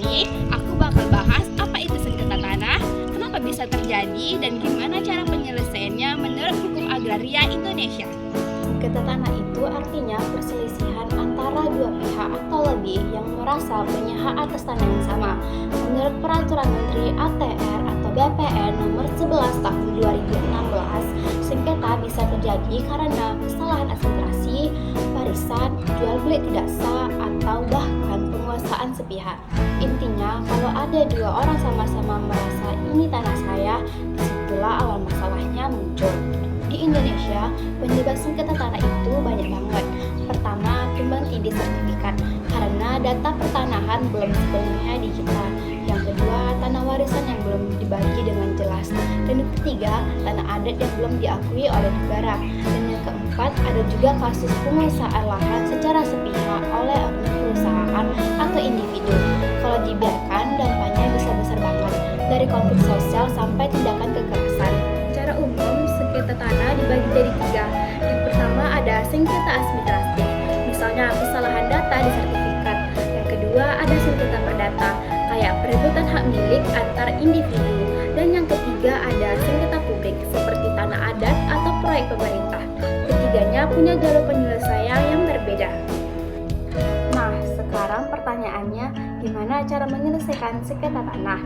ini aku bakal bahas apa itu sengketa tanah, kenapa bisa terjadi, dan gimana cara penyelesaiannya menurut hukum agraria Indonesia. Sengketa tanah itu artinya perselisihan antara dua pihak atau lebih yang merasa punya hak atas tanah yang sama. Menurut Peraturan Menteri ATR atau BPN nomor 11 tahun 2016, sengketa bisa terjadi karena kesalahan administrasi, warisan, jual beli tidak sah, atau bahkan penguasaan sepihak. Intinya, kalau ada dua orang sama-sama merasa ini tanah saya, disitulah awal masalahnya muncul. Di Indonesia, penyebab sengketa tanah itu banyak banget. Pertama, tumbang tindih sertifikat karena data pertanahan belum sepenuhnya digital. Yang kedua, tanah warisan yang belum dibagi dengan jelas. Dan yang ketiga, tanah adat yang belum diakui oleh negara. Dan yang keempat, ada juga kasus penguasaan lahan secara sepihak oleh perusahaan atau individu. Kalau dibiarkan, dampaknya bisa besar banget, dari konflik sosial sampai tindakan kekerasan. Secara umum, sengketa tanah dibagi jadi tiga. Yang pertama ada sengketa administratif, misalnya kesalahan data di sertifikat. Yang kedua ada sengketa perdata, kayak perebutan hak milik antar individu. Dan yang ketiga ada sengketa publik, seperti tanah adat atau proyek pemerintah. Ketiganya punya jalur penyelesaian yang berbeda. Nah, sekarang pertanyaannya, gimana cara menyelesaikan sengketa tanah?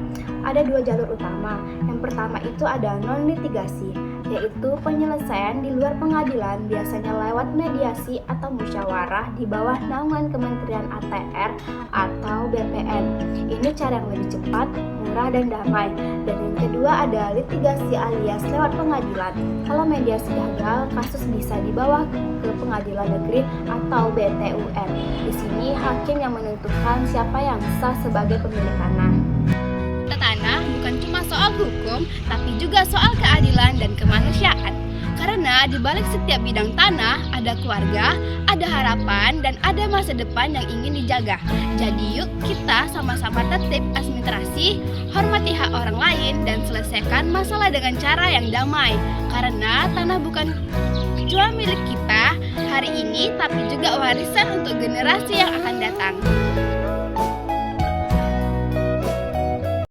Ada dua jalur utama. Yang pertama itu ada non-litigasi, yaitu penyelesaian di luar pengadilan, biasanya lewat mediasi atau musyawarah di bawah naungan Kementerian ATR atau BPN. Ini cara yang lebih cepat, murah, dan damai. Dan yang kedua ada litigasi alias lewat pengadilan. Kalau mediasi gagal, kasus bisa dibawa ke pengadilan negeri atau BTUN. Di sini hakim yang menentukan siapa yang sah sebagai pemilik tanah. Tanah bukan cuma soal hukum, tapi juga soal keadilan dan kemanusiaan. Karena di balik setiap bidang tanah ada keluarga, ada harapan, dan ada masa depan yang ingin dijaga. Jadi yuk kita sama-sama tertib administrasi, hormati hak orang lain, dan selesaikan masalah dengan cara yang damai. Karena tanah bukan cuma milik kita hari ini, tapi juga warisan untuk generasi yang akan datang.